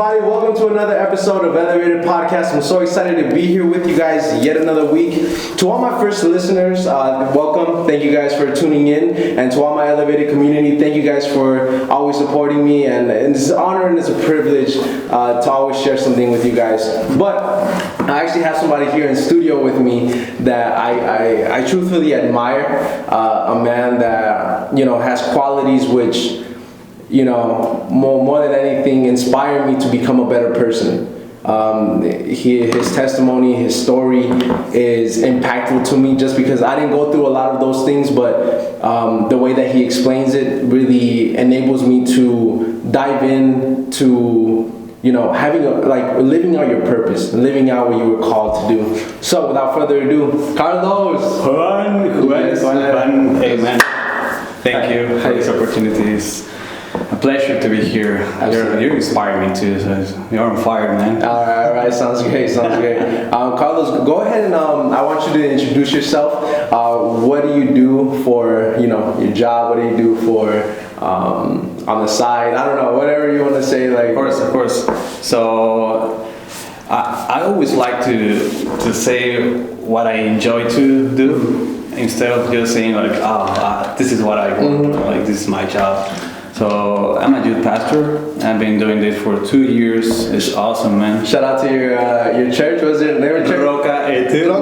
everybody. Welcome to another episode of Elevated Podcast. I'm so excited to be here with you guys yet another week. To all my first listeners, welcome. Thank you guys for tuning in. And to all my Elevated community, thank you guys for always supporting me. And it's an honor and it's a privilege to always share something with you guys. But I actually have somebody here in studio with me that I truthfully admire. A man that, has qualities which, more than anything, inspire me to become a better person. His testimony, his story is impactful to me just because I didn't go through a lot of those things, but the way that he explains it really enables me to dive in to living out your purpose, living out what you were called to do. So without further ado, Carlos. Juan. Amen. Thank you for this opportunity. It's a pleasure to be here. You inspire me too. So you're on fire, man. All right. Sounds great. Carlos, go ahead and I want you to introduce yourself. What do you do for your job? What do you do for on the side? I don't know. Whatever you want to say. Like. Of course. So I always like to say what I enjoy to do instead of just saying like, this is what I want. Like this is my job. So I'm a youth pastor. I've been doing this for 2 years. It's awesome, man. Shout out to your church. What's your name? Roca Eterna.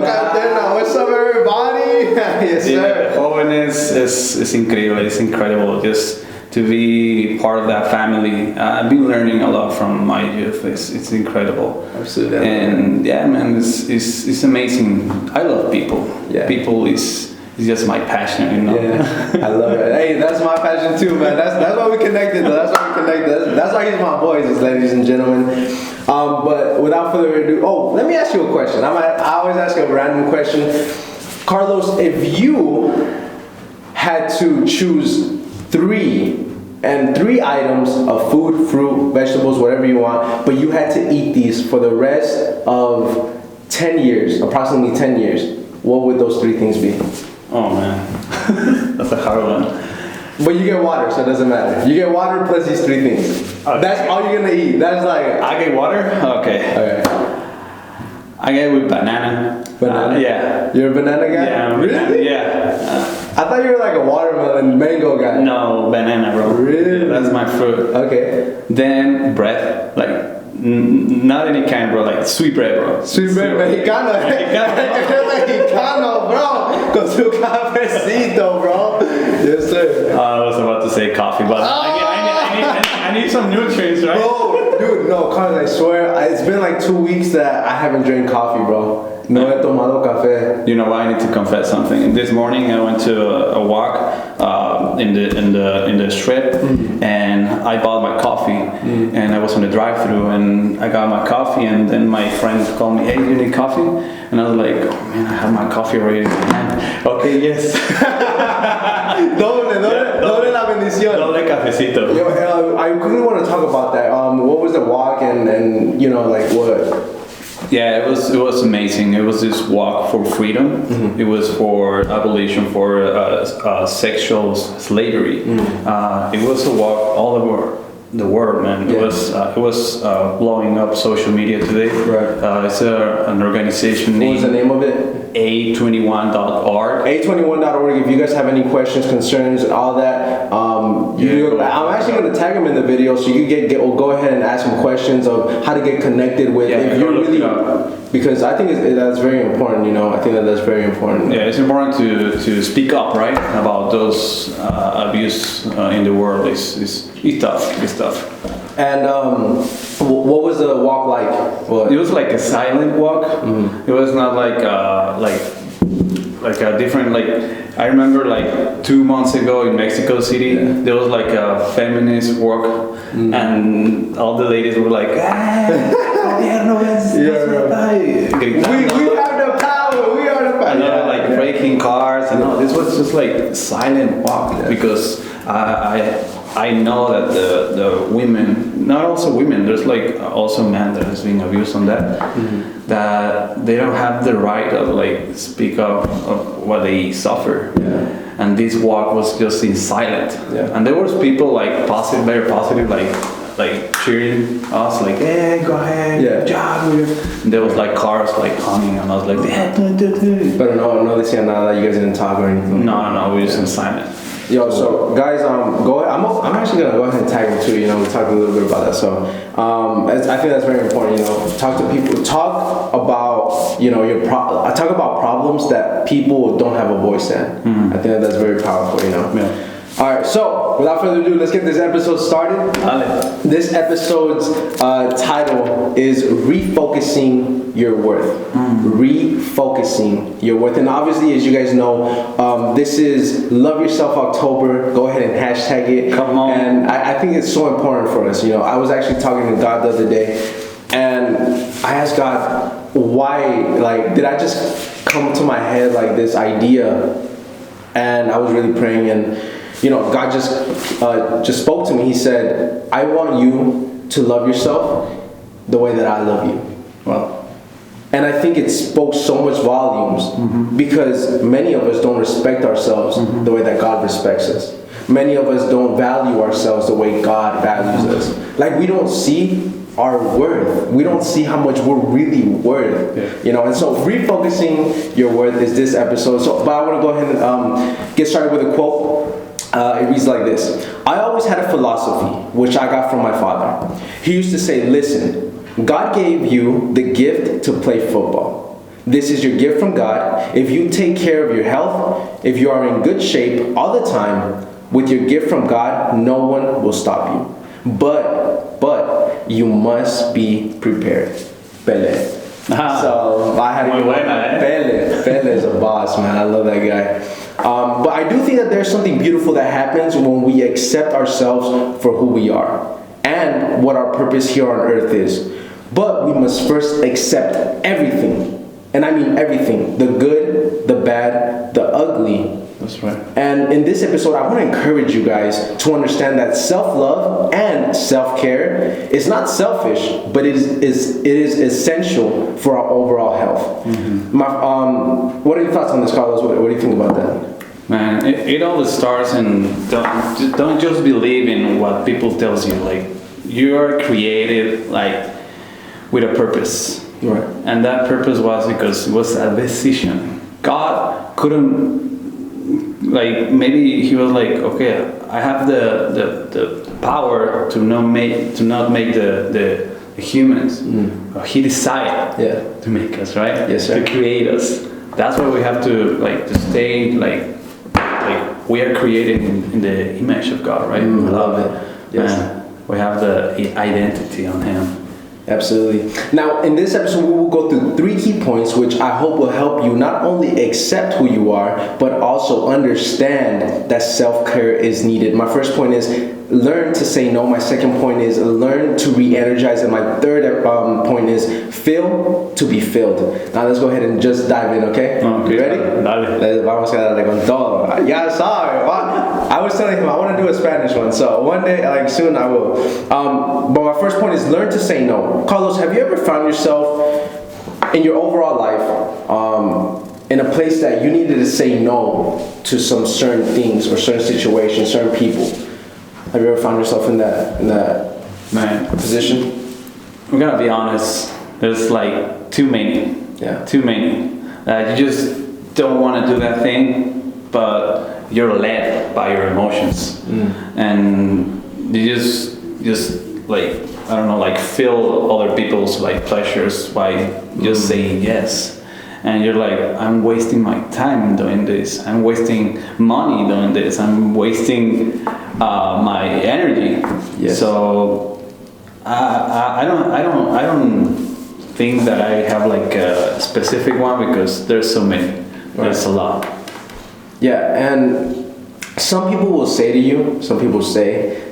What's up, everybody? Yes, sir. Jóvenes is incredible. It's incredible just to be part of that family. I've been learning a lot from my youth. It's incredible. Absolutely. And yeah, man, it's amazing. I love people. Yeah. People is just my passion, Yeah, I love it. Hey, that's my passion too, man. That's why we connected. That's why he's my boys, ladies and gentlemen. But without further ado, let me ask you a question. I always ask a random question. Carlos, if you had to choose three items of food, fruit, vegetables, whatever you want, but you had to eat these for the rest of 10 years, approximately 10 years, what would those three things be? Oh man, that's a hard one. But you get water, so it doesn't matter. You get water plus these three things. Okay. That's all you're gonna eat. That's like... I get water? Okay. I get with banana. Banana? Yeah. You're a banana guy? Yeah, I'm a banana. Yeah. I thought you were like a watermelon mango guy. No, banana, bro. Really? That's my fruit. Okay. Then bread, like not any kind, bro, like sweet bread, bro. Sweet bread, mexicano. Mexicano, bro. Con su cafecito, bro. Yes, sir. I was about to say coffee, but I need some nutrients, right? Bro, dude, no, Carlos, I swear, it's been like 2 weeks that I haven't drank coffee, bro. No he tomado café. You know what? I need to confess something. This morning I went to a walk in the strip, and I bought my coffee, and I was on the drive-through, and I got my coffee, and then my friend called me, "Hey, you need coffee?" And I was like, "Oh man, I have my coffee already." Okay, yes. doble la bendición. Doble cafecito. I really want to talk about that. What was the walk and like what? Yeah, it was amazing. It was this walk for freedom. It was for abolition for sexual slavery. It was a walk all over the world, man. Yeah. It was blowing up social media today. Right. It's an organization. What was the name of it? A21.org. A21.org. If you guys have any questions, concerns, all that, I'm actually going to tag them in the video, so you go ahead and ask them questions of how to get connected with. Yeah, if you're really, because I think that's very important. I think that's very important. Yeah, it's important to speak up, right, about those abuse in the world. It's tough. It's tough. And what was the walk like? It was like a silent walk. It was not like a different, like, I remember like 2 months ago in Mexico City, there was like a feminist walk, and all the ladies were like, we have the power, we are the power. And like breaking cars, and all. This was just like silent walk, because I know that the women, not also women, there's like also men that is being abused on that, that they don't have the right of like speak up of what they suffer. And this walk was just in silent. And there was people like very positive, like like cheering us, like, hey, go ahead, good job. And there was like cars like honking, and I was like, yeah, But no decían nada. You guys didn't talk or anything. No, we were just in silent. Yo, so guys, go ahead. I'm actually gonna go ahead and tag him too. You know, we talked a little bit about that. So, I think that's very important. You know, talk to people. Talk about talk about problems that people don't have a voice in. I think that's very powerful. You know. Yeah. All right. So, without further ado, let's get this episode started. This episode's title is Refocusing Your Worth. Refocusing your worth. And obviously, as you guys know, this is Love Yourself October. Go ahead and hashtag it. Come on. And I think it's so important for us. You know, I was actually talking to God the other day, and I asked God, why, like, did I just come to my head like this idea? And I was really praying, and you know, God just spoke to me. He said, I want you to love yourself the way that I love you. Wow. And I think it spoke so much volumes because many of us don't respect ourselves the way that God respects us. Many of us don't value ourselves the way God values us. Like, we don't see our worth. We don't see how much we're really worth. Yeah. You know, and so refocusing your worth is this episode. So, but I want to go ahead and get started with a quote. It reads like this. I always had a philosophy, which I got from my father. He used to say, listen, God gave you the gift to play football. This is your gift from God. If you take care of your health, if you are in good shape all the time, with your gift from God, no one will stop you. But you must be prepared. Pele. So I had to Pele is a boss, man. I love that guy. But I do think that there's something beautiful that happens when we accept ourselves for who we are and what our purpose here on earth is. But we must first accept everything. And I mean everything. The good, the bad, the ugly. That's right. And in this episode, I want to encourage you guys to understand that self-love and self-care is not selfish, but it is essential for our overall health. What are your thoughts on this, Carlos? What do you think about that? Man, it always starts in don't just believe in what people tells you. Like, you are created like with a purpose, right? And that purpose was because it was a decision. God couldn't, like, maybe he was like, okay, I have the power to not make the humans. He decided to make us, right? Yes, sir. To create us. That's why we have to to stay like we are created in the image of God, right? I love it. Yes. And we have the identity on Him. Absolutely. Now, in this episode, we will go through 3 key points, which I hope will help you not only accept who you are, but also understand that self-care is needed. My first point is learn to say no. My second point is learn to re-energize. And my third point is fill to be filled. Now, let's go ahead and just dive in, okay? Okay. Ready? Dale. Vamos a darle con todo. Ya sabe. I was telling him I want to do a Spanish one, so one day, like soon, I will. But my first point is learn to say no. Carlos, have you ever found yourself in your overall life in a place that you needed to say no to some certain things or certain situations, certain people? Have you ever found yourself in that Man, position? we gotta be honest. There's like too many. Yeah. Too many. You just don't want to do that thing, but you're led by your emotions, and you just like, I don't know, like fill other people's like pleasures by just saying yes. And you're like, I'm wasting my time doing this. I'm wasting money doing this. I'm wasting my energy. Yes. So I don't think that I have like a specific one, because there's so many. Right. There's a lot. Yeah, and some people will say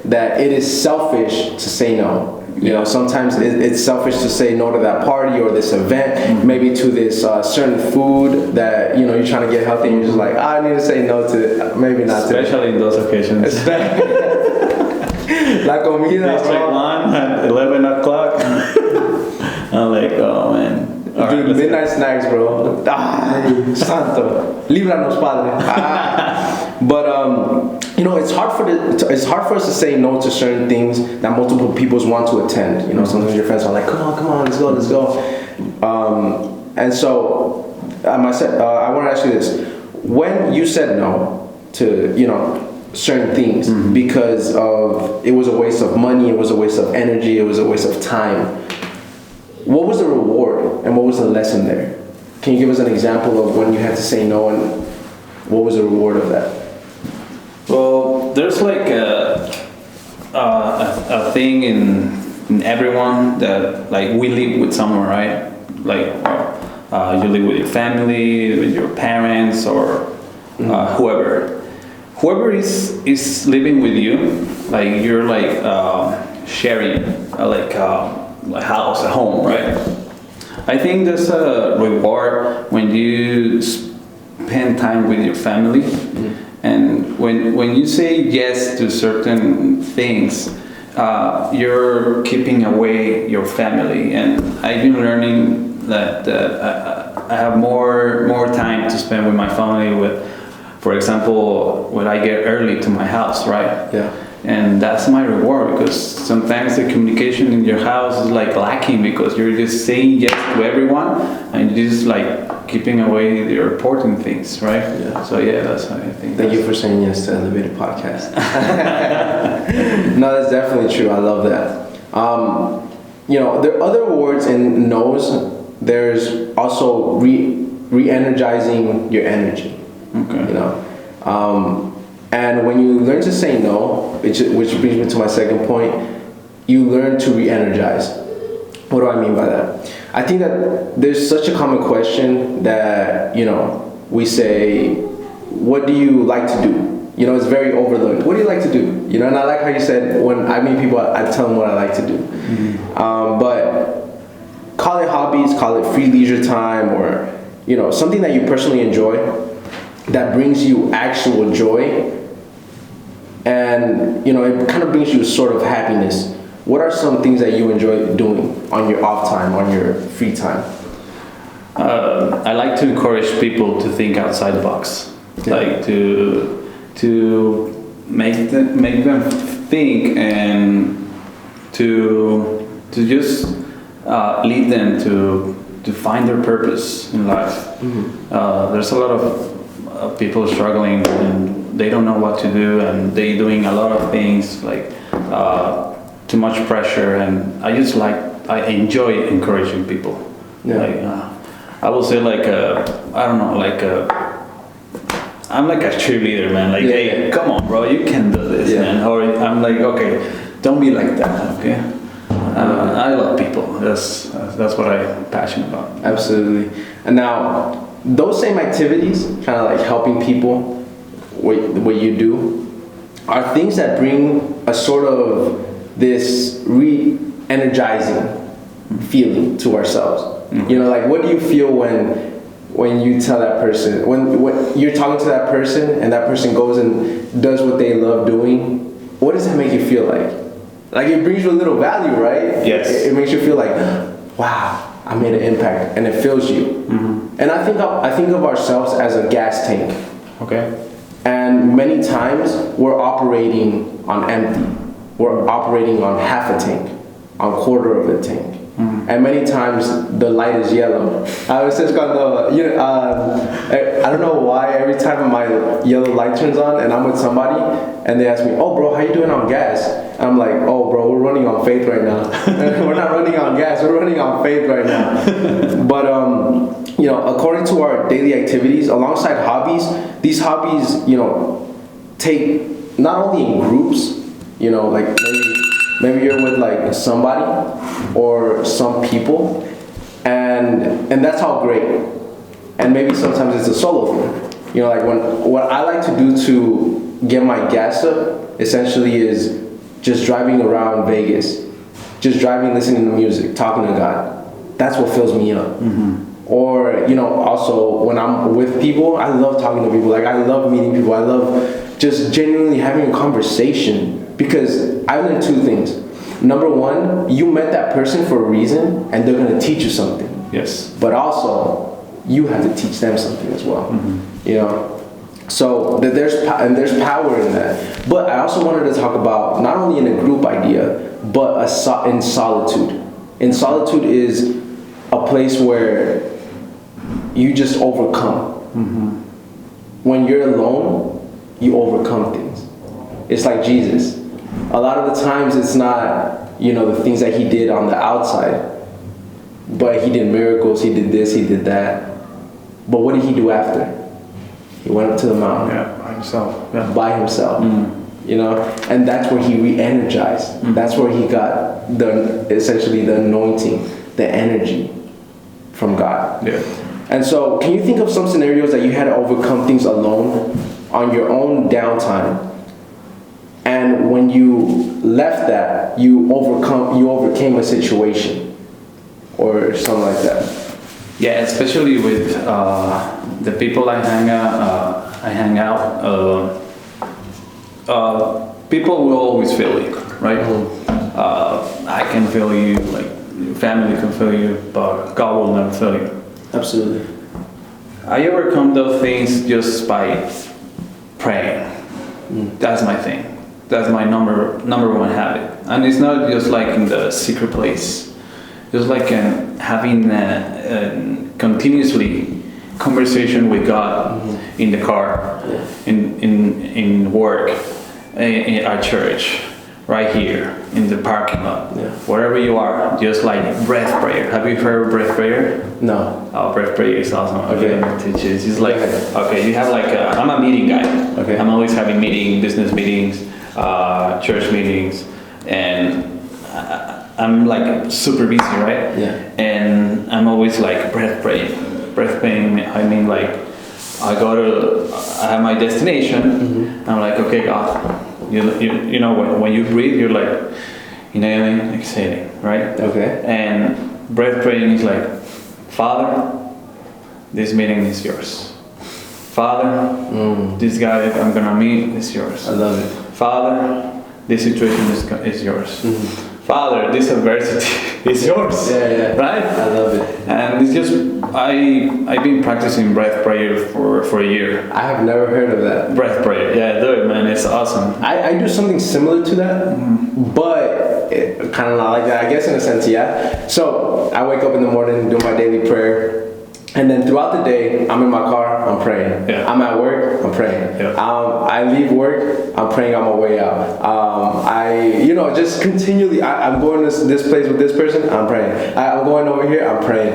that it is selfish to say no. You know, sometimes it's selfish to say no to that party or this event, maybe to this certain food that, you know, you're trying to get healthy and you're just like, I need to say no to it. Maybe not to it. Especially in those occasions. La comida, District 1 at 11 o'clock. I'm like, oh man. Or Dude, let's midnight snacks, bro. Ay, santo. Líbranos, Padre. But it's hard for us to say no to certain things that multiple people want to attend. Sometimes your friends are like, come on, let's go. And so, I want to ask you this: when you said no to certain things because of it was a waste of money, it was a waste of energy, it was a waste of time, what was the reward and what was the lesson there? Can you give us an example of when you had to say no and what was the reward of that? Well, there's like a thing in everyone that like we live with someone, right? Like you live with your family, with your parents, or whoever is living with you, like you're like sharing like a house, a home, right? I think there's a reward when you spend time with your family, and when you say yes to certain things, you're keeping away your family. And I've been learning that I have more time to spend with my family. For example, when I get early to my house, right? Yeah. And that's my reward, because sometimes the communication in your house is like lacking because you're just saying yes to everyone and you're just like keeping away the important things, right? Yeah. So yeah, that's what I think. Thank you for saying yes to Elevated Podcast. No, that's definitely true. I love that. There are other words in no's. There's also re-energizing your energy. Okay. And when you learn to say no, which brings me to my second point, you learn to re-energize. What do I mean by that? I think that there's such a common question that, we say, what do you like to do? It's very overlooked. What do you like to do? And I like how you said, when I meet people, I tell them what I like to do. But call it hobbies, call it free leisure time, or, something that you personally enjoy that brings you actual joy. And it kind of brings you a sort of happiness. What are some things that you enjoy doing on your off time, on your free time? I like to encourage people to think outside the box, like to make them think, and to just lead them to find their purpose in life. There's a lot of people struggling and they don't know what to do, and they doing a lot of things like too much pressure, and I enjoy encouraging people. Like I will say like I'm like a cheerleader, man. Like, hey, come on, bro, you can do this, man. Or I'm like, okay, don't be like that, okay? I love people. That's what I'm passionate about. Absolutely. And now, those same activities, kind of like helping people, what you do, are things that bring a sort of this re-energizing feeling to ourselves. Like what do you feel when you tell that person, when you're talking to that person and that person goes and does what they love doing? What does that make you feel like? Like it brings you a little value, right? Yes. It makes you feel like, wow, I made an impact, and it fills you. And I think of ourselves as a gas tank. Okay. And many times we're operating on empty. We're operating on half a tank, on quarter of a tank. And many times the light is yellow. I was just gonna, I don't know why every time my yellow light turns on and I'm with somebody and they ask me, oh bro, how you doing on gas? And I'm like, oh bro, we're running on faith right now. We're not running on gas, we're running on faith right now. But according to our daily activities, alongside hobbies, these hobbies, take not only in groups, like maybe you're with like somebody or some people, and that's all great. And maybe sometimes it's a solo thing. Like what I like to do to get my gas up essentially is just driving around Vegas, just driving, listening to music, talking to God. That's what fills me up. Or also when I'm with people, I love talking to people. Like I love meeting people. I love just genuinely having a conversation, because I learned two things. Number one, you met that person for a reason, and they're gonna teach you something. Yes. but also you have to teach them something as well. You know, so that there's power in that. But I also wanted to talk about not only in a group idea, but in solitude. In solitude is a place where you just overcome. When you're alone, you overcome things. It's like Jesus. A lot of the times it's not, you know, the things that he did on the outside, but he did miracles, he did this, he did that. But what did he do after? He went up to the mountain. Yeah, by himself. Yeah. By himself. You know, and that's where he re-energized. That's where he got essentially the anointing, the energy from God. Yeah. And so, can you think of some scenarios that you had to overcome things alone on your own downtime? And when you left that, you overcame a situation or something like that. Yeah, especially with the people I hang out. People will always feel you, right? I can feel you, like your family can feel you, but God will never feel you. Absolutely. I overcome those things just by praying. That's my thing. That's my number one habit. And it's not just like in the secret place. Just like having continuously conversation with God in the car, in work, in our church, right here in the parking lot, wherever you are, just like breath prayer. Have you heard of breath prayer? No. Oh, breath prayer is awesome. Okay. Teach you. It's just like, okay, you have like I'm a meeting guy. Okay. I'm always having business meetings, church meetings, and I'm like super busy, right? Yeah. And I'm always like breath praying. Breath praying, I mean like, I have my destination. I'm like, okay, God, you know when you breathe, you're like inhaling, exhaling, right? Okay. And breath praying is like, Father, this meeting is yours. Father, this guy I'm gonna meet is yours. I love it. Father, this situation is yours. Father, this adversity is yours. Yeah. Right? I love it. And it's just I've been practicing breath prayer for a year. I have never heard of that. Breath prayer, yeah, do it, man. It's awesome. I do something similar to that, but kind of not like that. I guess in a sense, yeah. So I wake up in the morning, do my daily prayer. And then throughout the day, I'm in my car, I'm praying. Yeah. I'm at work, I'm praying. Yeah. I leave work, I'm praying on my way out. Just continually, I'm going to this place with this person, I'm praying. I'm going over here, I'm praying.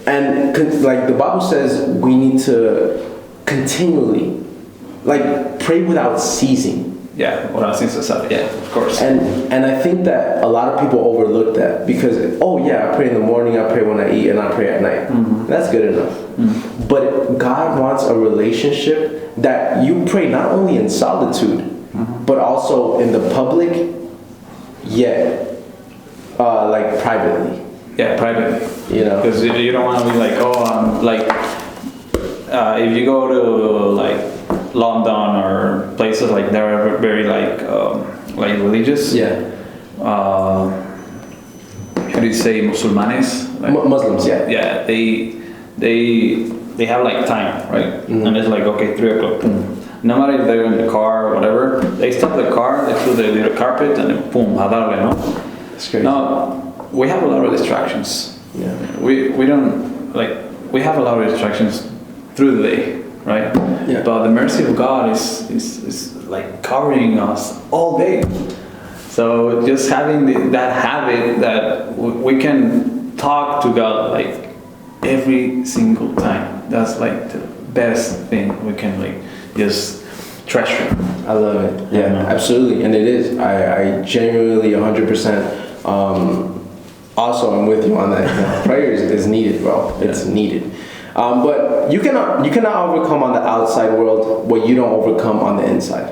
And like the Bible says, we need to continually, like, pray without ceasing. Yeah, what I was saying, yeah, of course. And I think that a lot of people overlook that because, I pray in the morning, I pray when I eat, and I pray at night. That's good enough. But God wants a relationship that you pray not only in solitude, but also in the public, yet like privately. Yeah, privately. You know? Because you don't want to be like, if you go to like London or places like that are very like religious. Yeah. How do you say Musulmanes? Like, Muslims, yeah. Yeah, they have like time, right? And it's like, okay, 3 o'clock. No matter if they're in the car or whatever, they stop the car, they throw the little carpet, and then boom, a darle, no? That's crazy. Now, we have a lot of distractions. Yeah. We don't, like, we have a lot of distractions through the day, right? Yeah. But the mercy of God is like covering us all day. So just having that habit that we can talk to God like every single time. That's like the best thing we can like just treasure. I love it. Yeah, absolutely. And it is. I genuinely 100% also I'm with you on that. You know, prayer is needed, bro. It's needed. But you cannot overcome on the outside world what you don't overcome on the inside.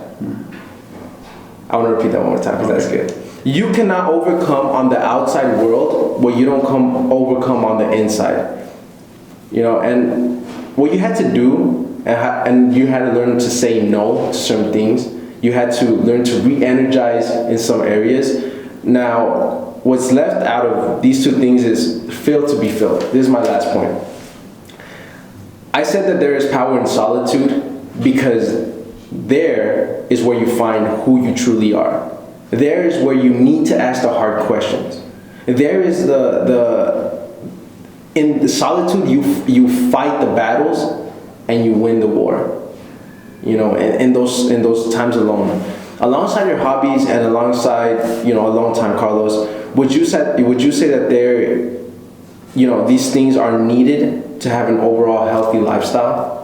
I want to repeat that one more time because that's good. You cannot overcome on the outside world what you don't overcome on the inside. You know, and what you had to do, and you had to learn to say no to certain things. You had to learn to re-energize in some areas. Now, what's left out of these two things is filled to be filled. This is my last point. I said that there is power in solitude because there is where you find who you truly are. There is where you need to ask the hard questions. There is in the solitude you fight the battles and you win the war. You know, in those times alone. Alongside your hobbies and alongside, you know, alone time, Carlos, would you say that there, you know, these things are needed to have an overall healthy lifestyle?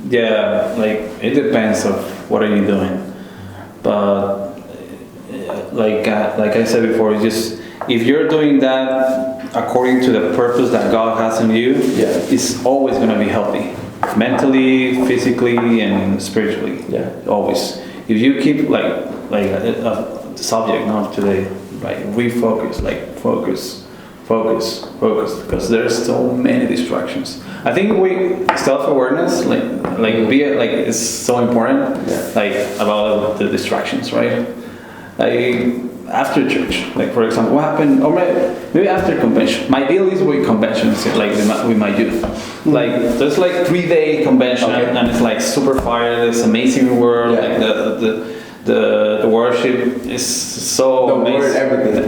Yeah, like it depends of what are you doing, but like I said before, just if you're doing that according to the purpose that God has in you, it's always going to be healthy, mentally, physically, and spiritually. Yeah, always. If you keep the subject now today, like refocus, like focus, because there's so many distractions. I think self-awareness, is so important, like about the distractions, right? Like after church, like for example, what happened, or maybe after convention. My deal is with conventions, like with my youth. Like there's like 3-day convention, and it's like super fire. This amazing word, like the worship is so amazing.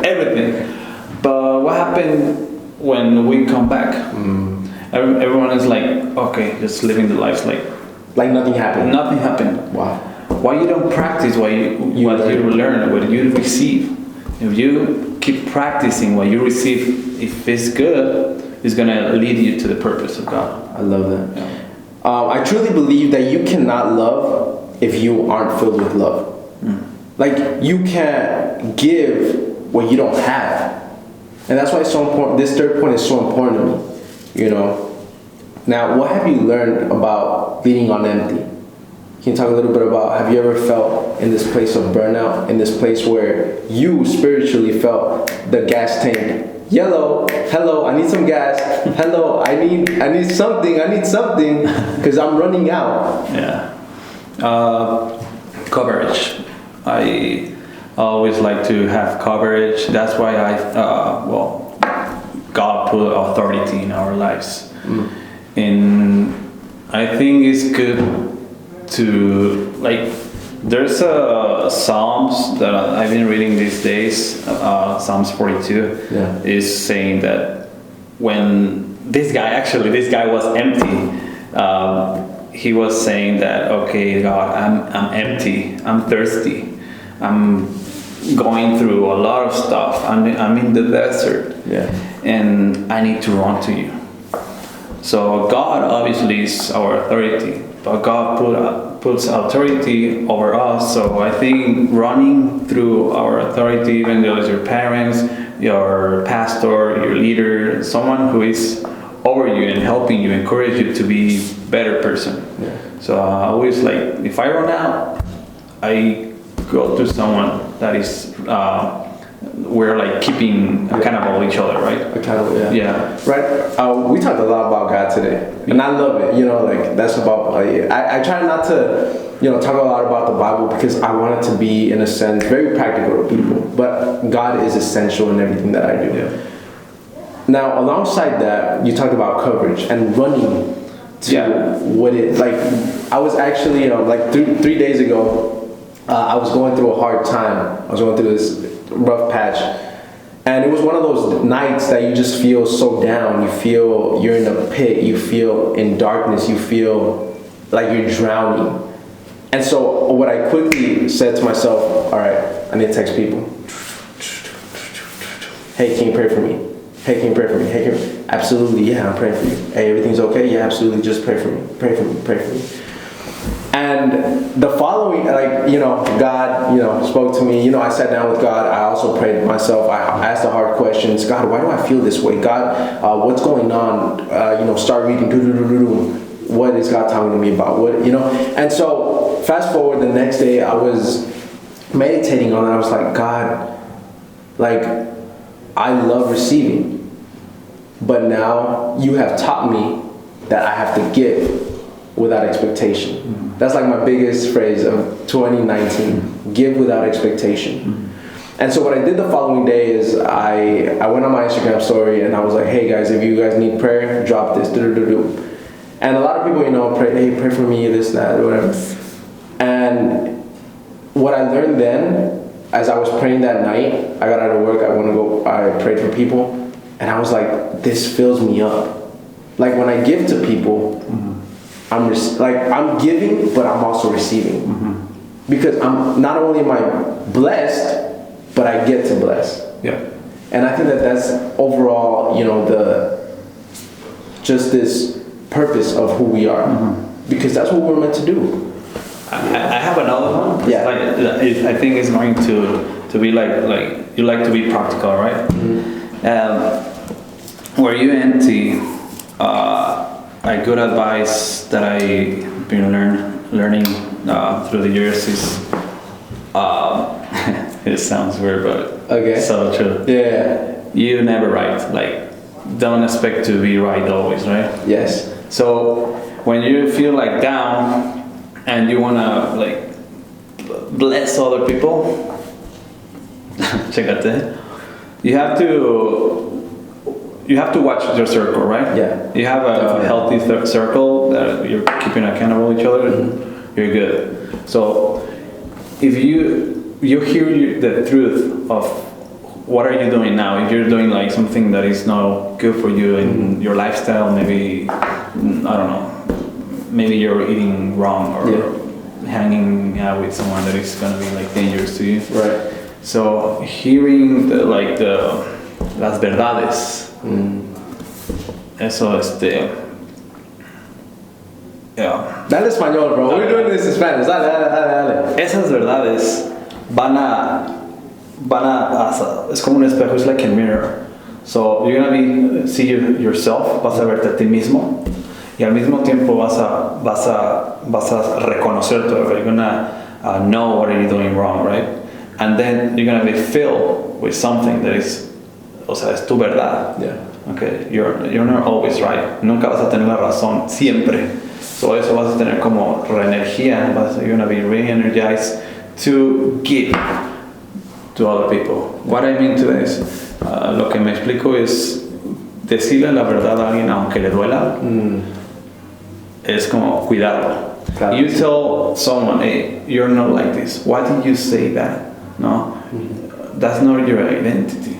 Everything. But what happened when we come back? Everyone is like, okay, just living the lives like nothing happened. Nothing happened. Wow. Why you don't practice what you learn, what you receive? If you keep practicing what you receive, if it's good, it's gonna lead you to the purpose of God. I love that. Yeah. I truly believe that you cannot love if you aren't filled with love. Like you can't give what you don't have, and that's why it's so important. This third point is so important to me. You know. Now, what have you learned about leading on empty? Can you talk a little bit about, have you ever felt in this place of burnout, in this place where you spiritually felt the gas tank, yellow, hello, I need some gas, hello, I need something, because I'm running out. Yeah. Coverage. I always like to have coverage. That's why God put authority in our lives. And I think it's good to, like, there's a Psalms that I've been reading these days, Psalms 42, is saying that when this guy was empty, he was saying that, okay, God, I'm empty, I'm thirsty, I'm going through a lot of stuff, I'm in the desert, and I need to run to you. So God obviously is our authority, but God puts authority over us. So I think running through our authority, even though it's your parents, your pastor, your leader, someone who is over you and helping you, encourage you to be a better person. So I always, like, if I run out, I go to someone that is we're like keeping accountable each other, right? Accountable, yeah. Right. We talked a lot about God today, and I love it. You know, like that's about. I try not to, talk a lot about the Bible because I want it to be, in a sense, very practical to people. But God is essential in everything that I do. Yeah. Now, alongside that, you talked about coverage and running to what it like. I was actually, like 3 days ago, I was going through a hard time. I was going through this rough patch, and it was one of those nights that you just feel so down. You feel you're in a pit, you feel in darkness, you feel like you're drowning. And so what I quickly said to myself, all right, I need to text people. Hey, can you pray for me? Hey, can you pray for me? Hey, can you... Absolutely, yeah, I'm praying for you. Hey, everything's okay? Yeah, absolutely, just pray for me. Pray for me, pray for me. And the following, God, spoke to me. I sat down with God. I also prayed myself. I asked the hard questions. God, why do I feel this way? God, what's going on? Start reading. What is God talking to me about? And so fast forward the next day, I was meditating on it. I was like, God, I love receiving, but now you have taught me that I have to give without expectation. That's like my biggest phrase of 2019, give without expectation. And so what I did the following day is I went on my Instagram story and I was like, hey guys, if you guys need prayer, drop this. And a lot of people, pray for me, this, that, whatever. And what I learned then, as I was praying that night, I got out of work, I prayed for people, and I was like, this fills me up. Like when I give to people, I'm giving, but I'm also receiving. Because I'm not only am I blessed, but I get to bless. Yeah. And I think that that's overall, just this purpose of who we are. Because that's what we're meant to do. I have another one. Yeah. I think it's going to be like you like to be practical, right? Were you into a good advice that I've been learning through the years is it sounds weird, but Okay. so true. Yeah. You never write. Like, don't expect to be right always, right? Yes. So when you feel like down and you wanna like bless other people, chécate. You have to watch your circle, right? Yeah. You have a healthy circle that you're keeping accountable each other, you're good. So if you hear the truth of what are you doing now, if you're doing like something that is not good for you in your lifestyle, maybe, I don't know, maybe you're eating wrong or hanging out with someone that is gonna be like dangerous to you. Right. So hearing las verdades, eso yeah. Dale español, bro. We're doing this in Spanish. Dale. Esas verdades van a es como un espejo, it's like a mirror. So you're gonna see yourself, vas a verte a ti mismo y al mismo tiempo vas a reconocer todo. You're gonna know what are you doing wrong, right? And then you're gonna be filled with something that is, o sea, es tu verdad. Yeah. Okay, you're not always right. Nunca vas a tener la razón siempre. So eso vas a tener como re-energía. You're gonna be re-energized to give to other people. What I mean to this, lo que me explico es decirle la verdad a alguien aunque le duela. Es como cuidarlo. Claro. You tell someone, hey, you're not like this. Why did you say that? No, that's not your identity.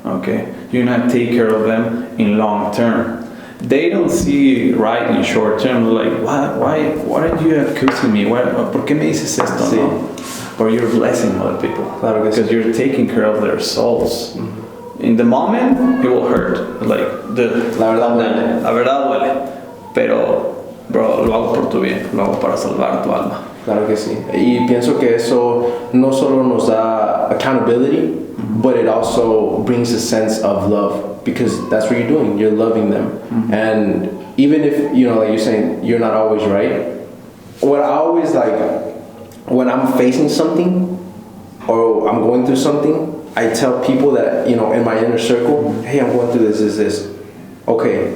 Okay, you're not take care of them in long term. They don't see right in short term. Like, why are you accusing me? ¿Por qué me dices esto? Sí. No? Or you're blessing other people. Claro que sí. Because you're taking care of their souls. In the moment, it will hurt. Like La verdad duele. La verdad duele. Pero, bro, lo hago por tu bien. Lo hago para salvar tu alma. Claro que sí. Y pienso que eso no solo nos da accountability, but it also brings a sense of love, because that's what you're doing. You're loving them. And even if, like you're saying, you're not always right, what I always like, when I'm facing something or I'm going through something, I tell people that, in my inner circle, hey, I'm going through this. Okay.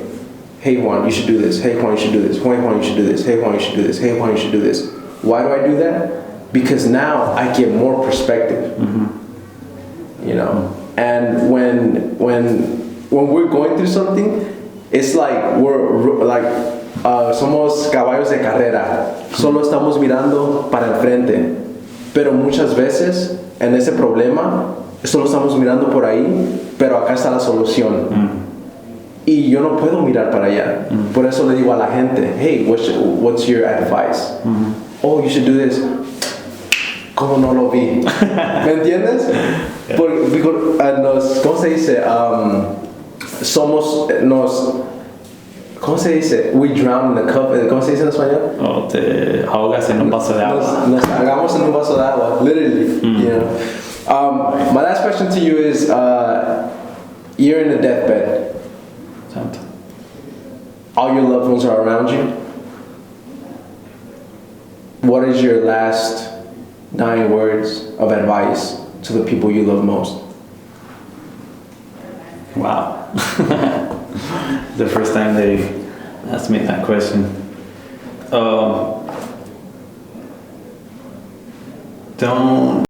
Hey Juan, you should do this. Hey Juan, you should do this. Hey Juan, you should do this. Hey Juan, you should do this. Hey Juan, you should do this. Why do I do that? Because now I get more perspective. And when we're going through something, it's like we're like somos caballos de carrera. Solo estamos mirando para el frente. Pero muchas veces en ese problema solo estamos mirando por ahí, pero acá está la solución. Y yo no puedo mirar para allá. Por eso le digo a la gente, hey, what's your advice? Oh, you should do this. ¿Cómo no lo vi? ¿Me entiendes? Porque ¿cómo se dice? ¿Cómo se dice? We drown in a cup. ¿Cómo se dice en español? O te ahogas en un vaso de agua. Nos ahogamos en un vaso de agua. Literally. My last question to you is, you're in a deathbed. Santo. All your loved ones are around you. What is your last dying words of advice to the people you love most? Wow. The first time they asked me that question. Don't